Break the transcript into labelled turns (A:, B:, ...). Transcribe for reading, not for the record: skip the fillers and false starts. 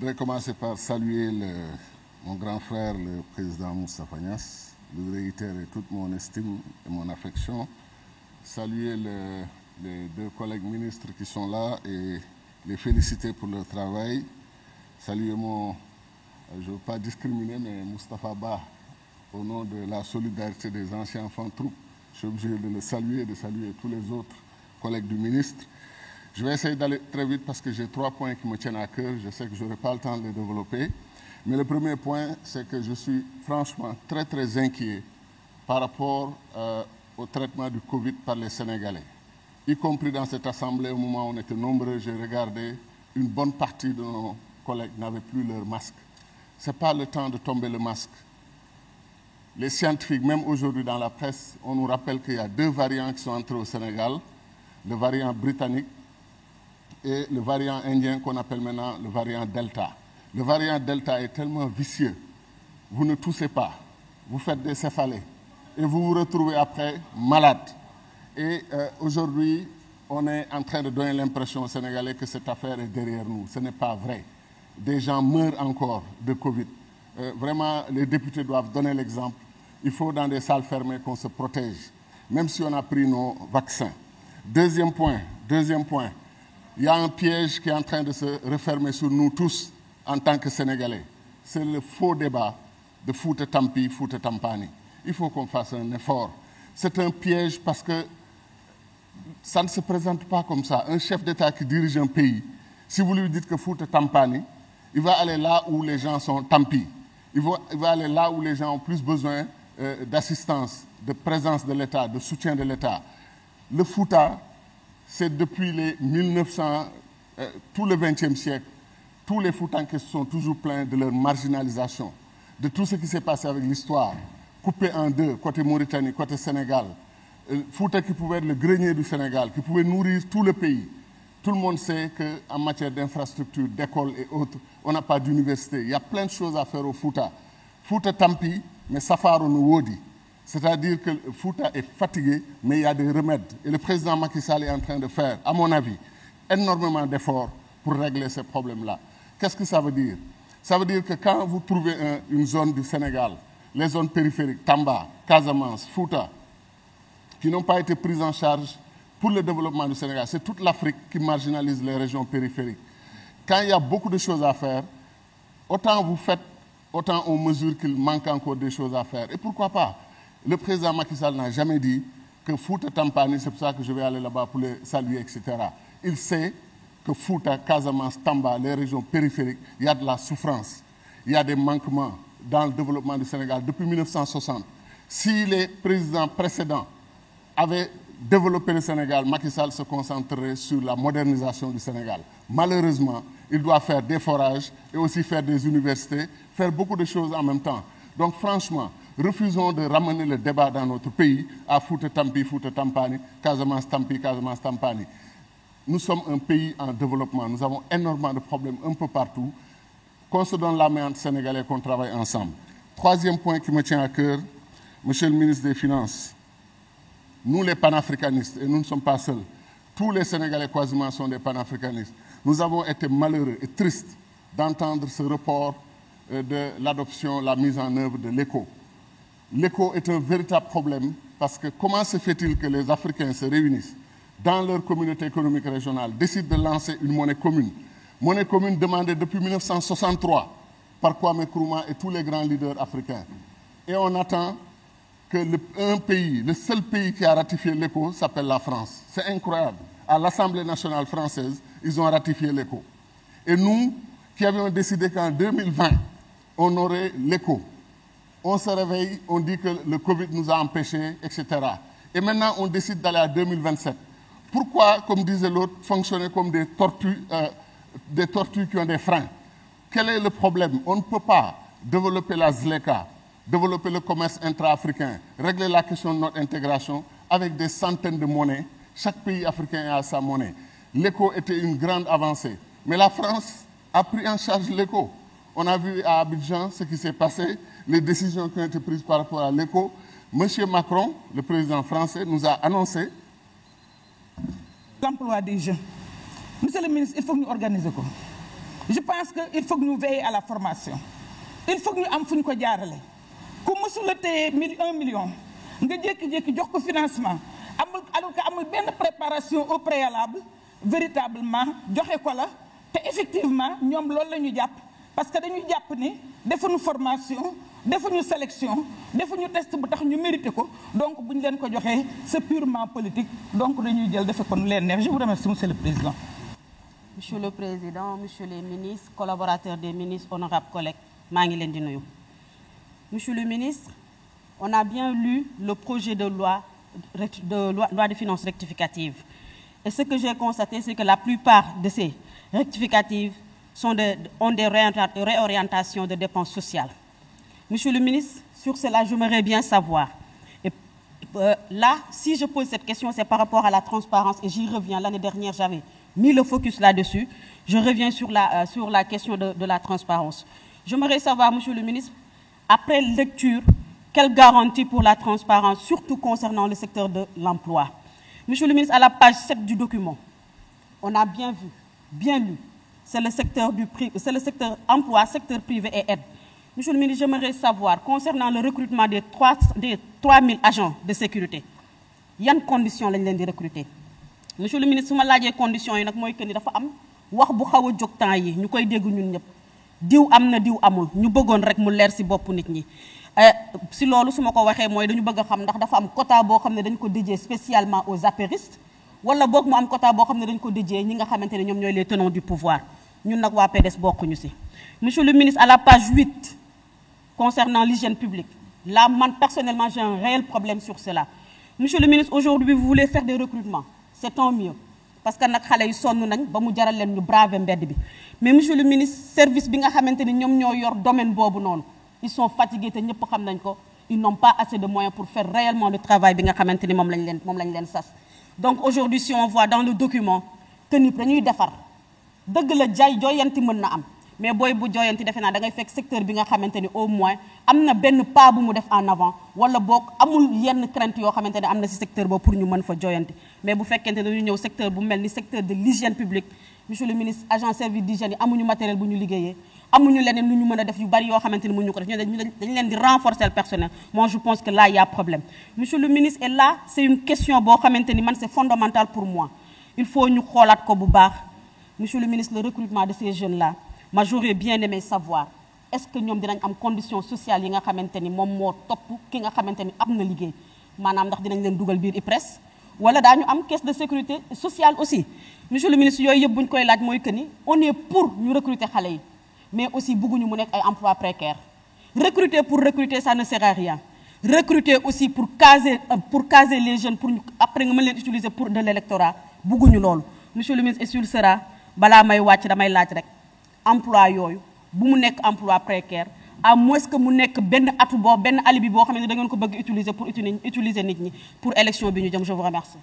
A: voudrais commencer par saluer mon grand frère, le président Moustapha Niasse, lui réitérer toute mon estime et mon affection, saluer les deux collègues ministres qui sont là et les féliciter pour leur travail, saluer je ne veux pas discriminer, mais Moustapha Ba, au nom de la solidarité des anciens enfants troupes, je suis obligé de le saluer, de saluer tous les autres collègues du ministre. Je vais essayer d'aller très vite parce que j'ai 3 points qui me tiennent à cœur. Je sais que je n'aurai pas le temps de les développer. Mais le premier point, c'est que je suis franchement très, très inquiet par rapport au traitement du Covid par les Sénégalais. Y compris dans cette assemblée, au moment où on était nombreux, j'ai regardé, une bonne partie de nos collègues n'avaient plus leur masque. Ce n'est pas le temps de tomber le masque. Les scientifiques, même aujourd'hui dans la presse, on nous rappelle qu'il y a 2 variants qui sont entrés au Sénégal, le variant britannique et le variant indien qu'on appelle maintenant le variant Delta. Le variant Delta est tellement vicieux, vous ne toussez pas, vous faites des céphalées et vous vous retrouvez après malade. Et aujourd'hui, on est en train de donner l'impression aux Sénégalais que cette affaire est derrière nous. Ce n'est pas vrai. Des gens meurent encore de Covid. Vraiment, les députés doivent donner l'exemple. Il faut dans des salles fermées qu'on se protège, même si on a pris nos vaccins. Deuxième point, il y a un piège qui est en train de se refermer sur nous tous en tant que Sénégalais. C'est le faux débat de Fouta Tampi, Fouta Tampani. Il faut qu'on fasse un effort. C'est un piège parce que ça ne se présente pas comme ça. Un chef d'État qui dirige un pays, si vous lui dites que Fouta Tampani, il va aller là où les gens sont Tampi. Il va aller là où les gens ont plus besoin d'assistance, de présence de l'État, de soutien de l'État. Le Fouta, c'est depuis les 1900, tout le XXe siècle, tous les Foutanké sont toujours pleins de leur marginalisation, de tout ce qui s'est passé avec l'histoire, coupé en deux, côté Mauritanie, côté Sénégal. Fouta qui pouvait être le grenier du Sénégal, qui pouvait nourrir tout le pays. Tout le monde sait qu'en matière d'infrastructure, d'écoles et autres, on n'a pas d'université. Il y a plein de choses à faire au Fouta. Fouta Tampi, mais Safaro no Wodi. C'est-à-dire que le Fouta est fatigué, mais il y a des remèdes. Et le président Macky Sall est en train de faire, à mon avis, énormément d'efforts pour régler ces problèmes-là. Qu'est-ce que ça veut dire? Ça veut dire que quand vous trouvez une zone du Sénégal, les zones périphériques, Tamba, Casamance, Fouta, qui n'ont pas été prises en charge pour le développement du Sénégal, c'est toute l'Afrique qui marginalise les régions périphériques. Quand il y a beaucoup de choses à faire, autant vous faites, autant on mesure qu'il manque encore des choses à faire. Et pourquoi pas? Le président Macky Sall n'a jamais dit que Fouta Tampani, c'est pour ça que je vais aller là-bas pour les saluer, etc. Il sait que Fouta, Casamance, Tamba, les régions périphériques, il y a de la souffrance, il y a des manquements dans le développement du Sénégal depuis 1960. Si les présidents précédents avaient développé le Sénégal, Macky Sall se concentrerait sur la modernisation du Sénégal. Malheureusement, il doit faire des forages et aussi faire des universités, faire beaucoup de choses en même temps. Donc franchement, refusons de ramener le débat dans notre pays à Fouta Tampi, Fouta Tampani, Casamance Tampi, Casamance Tampani. Nous sommes un pays en développement, nous avons énormément de problèmes un peu partout. Qu'on se donne la main entre Sénégalais et qu'on travaille ensemble. Troisième point qui me tient à cœur, Monsieur le ministre des Finances, nous les panafricanistes, et nous ne sommes pas seuls, tous les Sénégalais quasiment sont des panafricanistes. Nous avons été malheureux et tristes d'entendre ce report de l'adoption, la mise en œuvre de l'ECO. L'ECO est un véritable problème parce que comment se fait-il que les Africains se réunissent dans leur communauté économique régionale, décident de lancer une monnaie commune. Monnaie commune demandée depuis 1963 par Kwame Nkrumah et tous les grands leaders africains. Et on attend que le seul pays qui a ratifié l'ECO s'appelle la France. C'est incroyable. À l'Assemblée nationale française, ils ont ratifié l'ECO. Et nous, qui avions décidé qu'en 2020, on aurait l'ECO, on se réveille, on dit que le Covid nous a empêchés, etc. Et maintenant, on décide d'aller à 2027. Pourquoi, comme disait l'autre, fonctionner comme des tortues qui ont des freins? Quel est le problème? On ne peut pas développer la ZLECA, développer le commerce intra-africain, régler la question de notre intégration avec des centaines de monnaies. Chaque pays africain a sa monnaie. L'ECO était une grande avancée. Mais la France a pris en charge l'ECO. On a vu à Abidjan ce qui s'est passé, les décisions qui ont été prises par rapport à l'ECO. Monsieur Macron, le président français, nous a annoncé
B: l'emploi des jeunes. Monsieur le ministre, il faut que nous organiser. je pense que il faut que ñu veiller à la formation il faut que ñu am fu ñu ko jaarale ku mësula téye 1 million nga jékki-jékki jox ko financement amul alors que amul benn préparation au préalable véritablement joxe ko la te effectivement ñoom loolu la ñu jàpp parce que dañuy jàpp ni defuñu formation defuñu sélection defuñu test bu tax ñu mérité ko donc bu ñu leen ko joxee c'est purement politique donc dañuy jël defe ko nu leen neex. Je vous remercie monsieur le président.
C: Monsieur le Président, Monsieur les ministres, collaborateurs des ministres, honorables collègues, maa ngi leen di nuyu. Monsieur le ministre, on a bien lu le projet de loi de finances rectificatives. Et ce que j'ai constaté, c'est que la plupart de ces rectificatives ont des réorientations de dépenses sociales. Monsieur le ministre, sur cela, j'aimerais bien savoir. Et là, si je pose cette question, c'est par rapport à la transparence, et j'y reviens. L'année dernière, j'avais mis le focus là-dessus. Je reviens sur la question de la transparence. J'aimerais savoir, Monsieur le ministre, après lecture, quelle garantie pour la transparence, surtout concernant le secteur de l'emploi? Monsieur le ministre, à la page 7 du document, on a bien vu, bien lu, c'est le secteur emploi, secteur privé et aide. Monsieur le ministre, j'aimerais savoir, concernant le recrutement des 3000 agents de sécurité, yan conditions lañ leen di recruter? Monsieur le ministre, su ma laajee conditions yi nag mooy que ni dafa am wax bu xaw a jóg temps yi ñu koy dégg ñun ñëpp diw am na diw amul ñu bëggoon rek mu leer ci bopp nit ñi. Si loolu su ma ko waxee mooy dañu bëgg a xam ndax dafa am quota boo xam ne dañ ko dédié spécialement aux apéristes wala boog mu am quota boo xam ne dañ ko dédié ñi nga xamante ne ñoom ñooy les tenants du pouvoir ñun nag waa PDS bokkuñu ci. Monsieur le ministre, à la page 8 concernant l'hygiène publique, là man personnellement j'ai un réel problème sur cela. Monsieur le ministre, aujourd'hui vous voulez faire des recrutements, c'est tant mieux parce que nag xale yi sonn nañ ba mu jaral leen ñu braver mbedd bi mais monsieur le ministre, service bi nga xamante ne ñoom ñoo yor domaine boobu noonu ils sont fatigués te ñëpp xam nañ ko ils n'ont pas assez de moyens pour faire réellement le travail bi nga xamante ni moom lañ leen sas. Donc aujourd'hui si on voit dans le document que ni dañuy defar dëgg la jaay jooyanti mën na am mais booy bu jooyanti defe naa da ngay fekk secteur bi nga xamante ni au moins am na benn pas bu mu def en avant wala boog amul yenn crainte yoo xamante ne am na ci secteur boobu pour ñu mën fa jooyanti mais bu fekkente dañu ñëw secteur bu mel ni secteur de l'hygiène publique monsieur le ministre agent service d'hygiène yi amuñu matériel bu ñu liggéeyee amuñu leneen lu ñu mën a def yu bari yoo xamante ni mënuñu ko def dañu leen di renforcer le personnel. Moi je pense que là il y a problème. Monsieur le ministre, et là c'est une question boo xamante ni man c'est fondamental pour moi il faut ñu xoolaat ko bu baax. Monsieur le ministre, le recrutement de ces jeunes là moi j'aurais bien aimé savoir est-ce que ñoom dinañ am conditions sociales yi nga xamante ni moom moo topp ki nga xamante ni am na liggéey maanaam ndax dinañ leen dugal biir IPRES wala daañu am caisse de sécurité sociale aussi. Monsieur le ministre, yooyu yëpp bu ñu koy laaj mooy que ni on est pour ñu recruter xale yi mais aussi bëgguñu mu nekk ay emplois précaires. Recruter pour recruter ça ne sert à rien. Recruter aussi pour caser les jeunes pour ñu après nga mën leen utiliser pour de l'électorat bëgguñu loolu. Monsieur le ministre, et sur sera balaa may wàcc damay laaj rek emploi yooyu bu mu nekk emploi précaire à moins que mu nekk benn atu boo benn alibi boo xam ne da ngeen ko bëgg utiliser pour utiliser nit ñi pour élection bi ñu jëm. Je vous remercie.